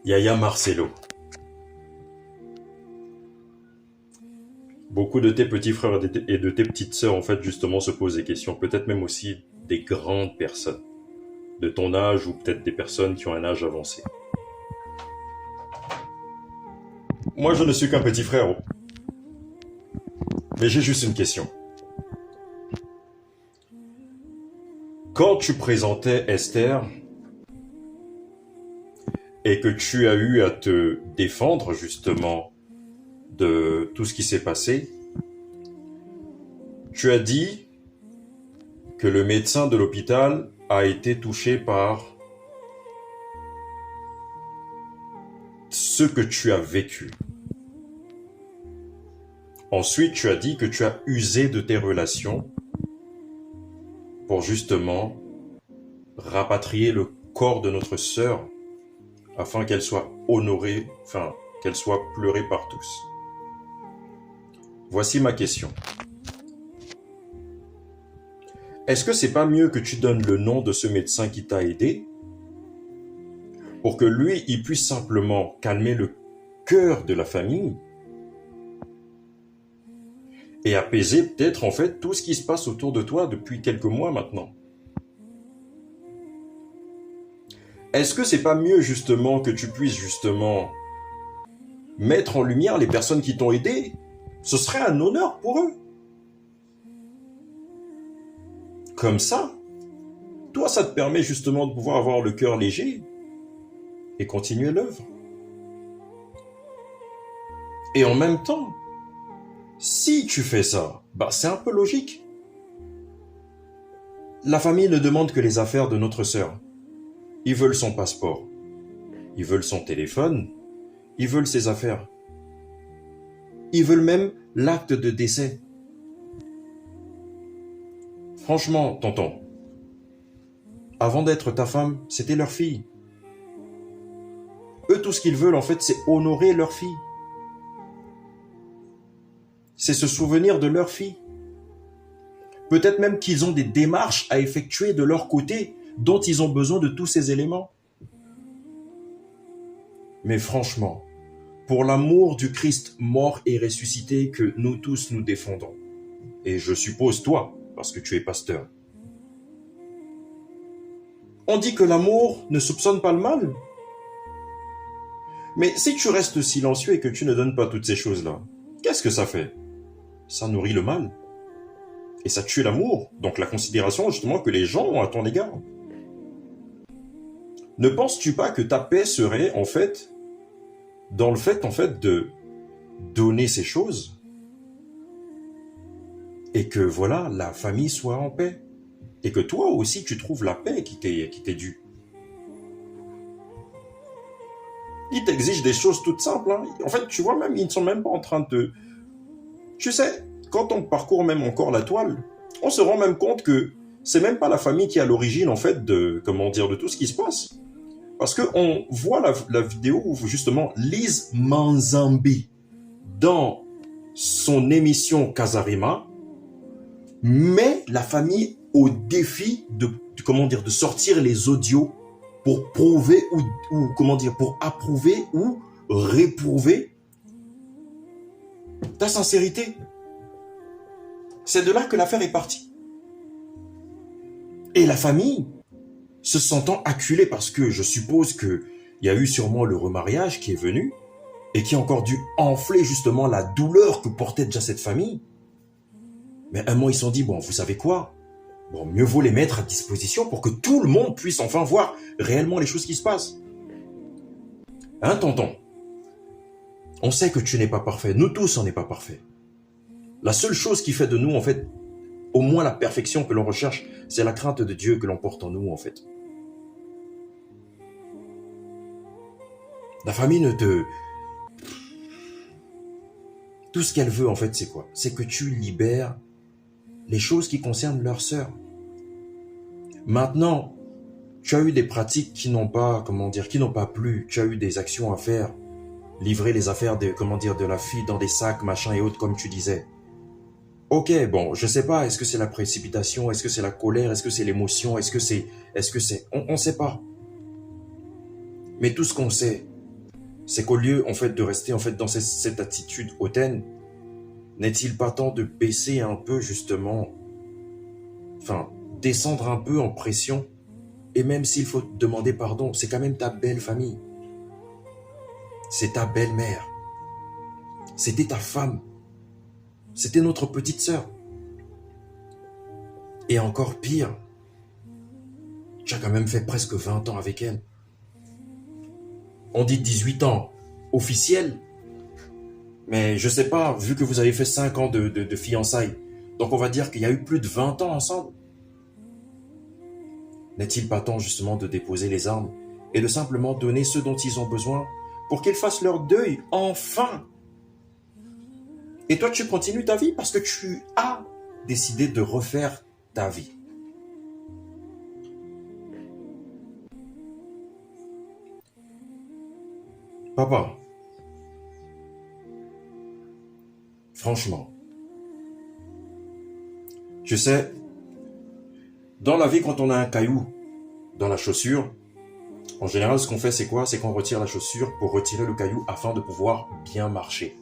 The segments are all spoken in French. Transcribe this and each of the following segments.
Yaya Marcelo. Beaucoup de tes petits frères et de tes petites sœurs, en fait, justement, se posent des questions. Peut-être même aussi des grandes personnes de ton âge ou peut-être des personnes qui ont un âge avancé. Moi, je ne suis qu'un petit frère. Mais j'ai juste une question. Quand tu présentais Esther et que tu as eu à te défendre justement de tout ce qui s'est passé, tu as dit que le médecin de l'hôpital a été touché par ce que tu as vécu. Ensuite, tu as dit que tu as usé de tes relations pour justement rapatrier le corps de notre sœur afin qu'elle soit honorée, enfin, qu'elle soit pleurée par tous. Voici ma question. Est-ce que c'est pas mieux que tu donnes le nom de ce médecin qui t'a aidé pour que lui, il puisse simplement calmer le cœur de la famille et apaiser peut-être en fait tout ce qui se passe autour de toi depuis quelques mois maintenant? Est-ce que c'est pas mieux justement que tu puisses justement mettre en lumière les personnes qui t'ont aidé? Ce serait un honneur pour eux. Comme ça, toi, ça te permet justement de pouvoir avoir le cœur léger et continuer l'œuvre. Et en même temps, si tu fais ça, c'est un peu logique. La famille ne demande que les affaires de notre sœur. Ils veulent son passeport, ils veulent son téléphone, ils veulent ses affaires. Ils veulent même l'acte de décès. Franchement, tonton, avant d'être ta femme, c'était leur fille. Eux, tout ce qu'ils veulent, en fait, c'est honorer leur fille. C'est se souvenir de leur fille. Peut-être même qu'ils ont des démarches à effectuer de leur côté, dont ils ont besoin de tous ces éléments. Mais franchement, pour l'amour du Christ mort et ressuscité que nous tous nous défendons, et je suppose toi, parce que tu es pasteur, on dit que l'amour ne soupçonne pas le mal. Mais si tu restes silencieux et que tu ne donnes pas toutes ces choses-là, qu'est-ce que ça fait? Ça nourrit le mal. Et ça tue l'amour, donc la considération justement que les gens ont à ton égard. Ne penses-tu pas que ta paix serait en fait dans le fait en fait de donner ces choses et que voilà, la famille soit en paix et que toi aussi tu trouves la paix qui t'est due. Ils t'exigent des choses toutes simples. Hein. En fait, tu vois même, ils ne sont même pas en train de... Tu sais, quand on parcourt même encore la toile, on se rend même compte que c'est même pas la famille qui est à l'origine en fait de, comment dire, de tout ce qui se passe. Parce qu'on voit la vidéo où justement Lise Manzambi, dans son émission Casarima, met la famille au défi comment dire, de sortir les audios pour prouver ou comment dire, pour approuver ou réprouver ta sincérité. C'est de là que l'affaire est partie. Et la famille, se sentant acculée parce que je suppose qu'il y a eu sûrement le remariage qui est venu et qui a encore dû enfler justement la douleur que portait déjà cette famille. Mais un moment, ils se sont dit, bon, vous savez quoi? Bon, mieux vaut les mettre à disposition pour que tout le monde puisse enfin voir réellement les choses qui se passent. Hein, tonton? On sait que tu n'es pas parfait. Nous tous, on n'est pas parfaits. La seule chose qui fait de nous, en fait, au moins la perfection que l'on recherche, c'est la crainte de Dieu que l'on porte en nous, en fait. La famille ne te... Tout ce qu'elle veut, en fait, c'est quoi? C'est que tu libères les choses qui concernent leur sœur. Maintenant, tu as eu des pratiques qui n'ont pas, comment dire, qui n'ont pas plu. Tu as eu des actions à faire. Livrer les affaires de, comment dire, de la fille dans des sacs, machin et autres, comme tu disais. Ok, bon, je sais pas, est-ce que c'est la précipitation, est-ce que c'est la colère, est-ce que c'est l'émotion, est-ce que c'est, on sait pas. Mais tout ce qu'on sait, c'est qu'au lieu, en fait, de rester, en fait, dans cette attitude hautaine, n'est-il pas temps de baisser un peu, justement, enfin, descendre un peu en pression? Et même s'il faut te demander pardon, c'est quand même ta belle famille. C'est ta belle-mère. C'était ta femme. C'était notre petite sœur. Et encore pire, tu as quand même fait presque 20 ans avec elle. On dit 18 ans officiels, mais je sais pas, vu que vous avez fait 5 ans de fiançailles, donc on va dire qu'il y a eu plus de 20 ans ensemble. N'est-il pas temps justement de déposer les armes et de simplement donner ce dont ils ont besoin pour qu'ils fassent leur deuil, enfin? Et toi, tu continues ta vie parce que tu as décidé de refaire ta vie. Papa, franchement, tu sais, dans la vie, quand on a un caillou dans la chaussure, en général, ce qu'on fait, c'est quoi? C'est qu'on retire la chaussure pour retirer le caillou afin de pouvoir bien marcher.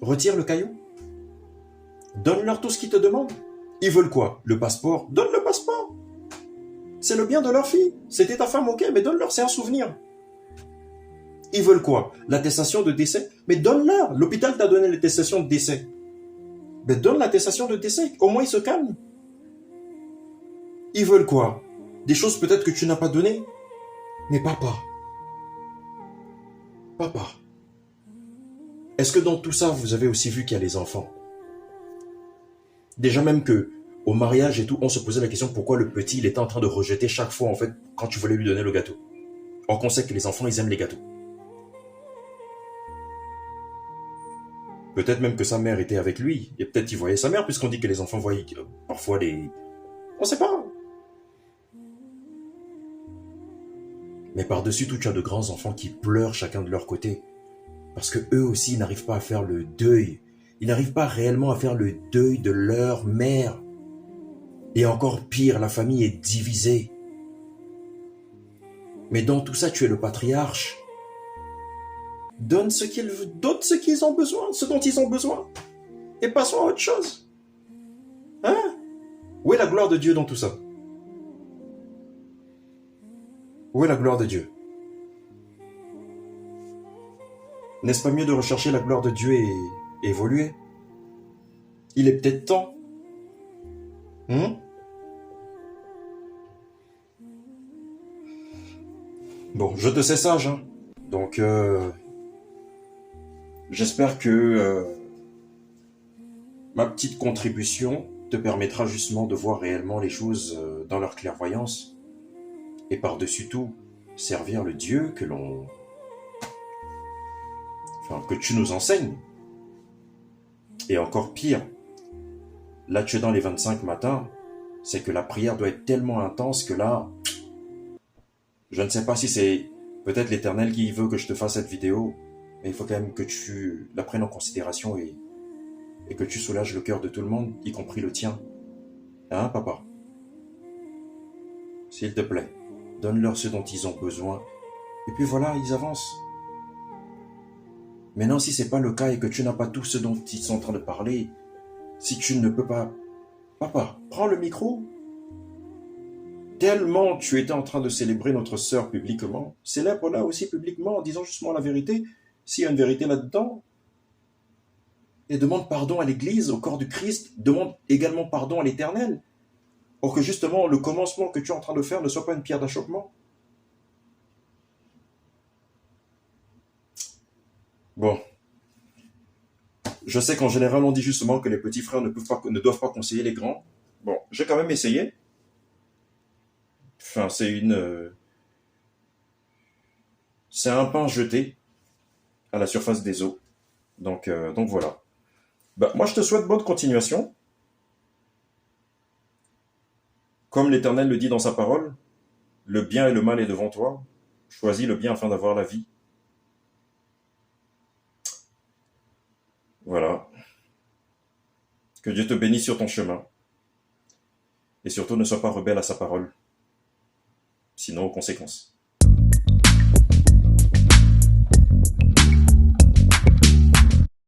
Retire le caillou. Donne-leur tout ce qu'ils te demandent. Ils veulent quoi? Le passeport? Donne le passeport. C'est le bien de leur fille. C'était ta femme, ok, mais donne-leur, c'est un souvenir. Ils veulent quoi? L'attestation de décès? Mais donne-leur. L'hôpital t'a donné l'attestation de décès. Mais donne l'attestation de décès. Au moins, ils se calment. Ils veulent quoi? Des choses peut-être que tu n'as pas données? Mais papa, est-ce que dans tout ça, vous avez aussi vu qu'il y a les enfants? Déjà même que au mariage et tout, on se posait la question pourquoi le petit, il était en train de rejeter chaque fois, en fait, quand tu voulais lui donner le gâteau. Or qu'on sait que les enfants, ils aiment les gâteaux. Peut-être même que sa mère était avec lui, et peut-être qu'il voyait sa mère, puisqu'on dit que les enfants voient parfois les... On sait pas. Mais par-dessus tout, tu as de grands enfants qui pleurent chacun de leur côté. Parce que eux aussi n'arrivent pas à faire le deuil. Ils n'arrivent pas réellement à faire le deuil de leur mère. Et encore pire, la famille est divisée. Mais dans tout ça, tu es le patriarche. Donne ce qu'ils ont besoin, ce dont ils ont besoin. Et passons à autre chose. Hein? Où est la gloire de Dieu dans tout ça? Où est la gloire de Dieu? N'est-ce pas mieux de rechercher la gloire de Dieu et évoluer? Il est peut-être temps. Bon, je te sais sage, hein. Donc, j'espère que ma petite contribution te permettra justement de voir réellement les choses dans leur clairvoyance. Et par-dessus tout, servir le Dieu que tu nous enseignes. Et encore pire, là tu es dans les 25 matins, c'est que la prière doit être tellement intense que là, je ne sais pas si c'est peut-être l'Éternel qui veut que je te fasse cette vidéo, mais il faut quand même que tu la prennes en considération et que tu soulages le cœur de tout le monde, y compris le tien. Hein, papa? S'il te plaît, donne-leur ce dont ils ont besoin, et puis voilà, ils avancent. Maintenant, si c'est pas le cas et que tu n'as pas tout ce dont ils sont en train de parler, si tu ne peux pas... Papa, prends le micro. Tellement tu étais en train de célébrer notre sœur publiquement, célèbre-la aussi publiquement en disant justement la vérité, s'il y a une vérité là-dedans. Et demande pardon à l'Église, au corps du Christ, demande également pardon à l'Éternel, pour que justement le commencement que tu es en train de faire ne soit pas une pierre d'achoppement. Bon, je sais qu'en général on dit justement que les petits frères ne doivent pas conseiller les grands. Bon, j'ai quand même essayé. Enfin, c'est un pain jeté à la surface des eaux. Donc voilà. Bah, moi, je te souhaite bonne continuation. Comme l'Éternel le dit dans sa parole, le bien et le mal est devant toi. Choisis le bien afin d'avoir la vie. Voilà. Que Dieu te bénisse sur ton chemin. Et surtout, ne sois pas rebelle à sa parole. Sinon, aux conséquences.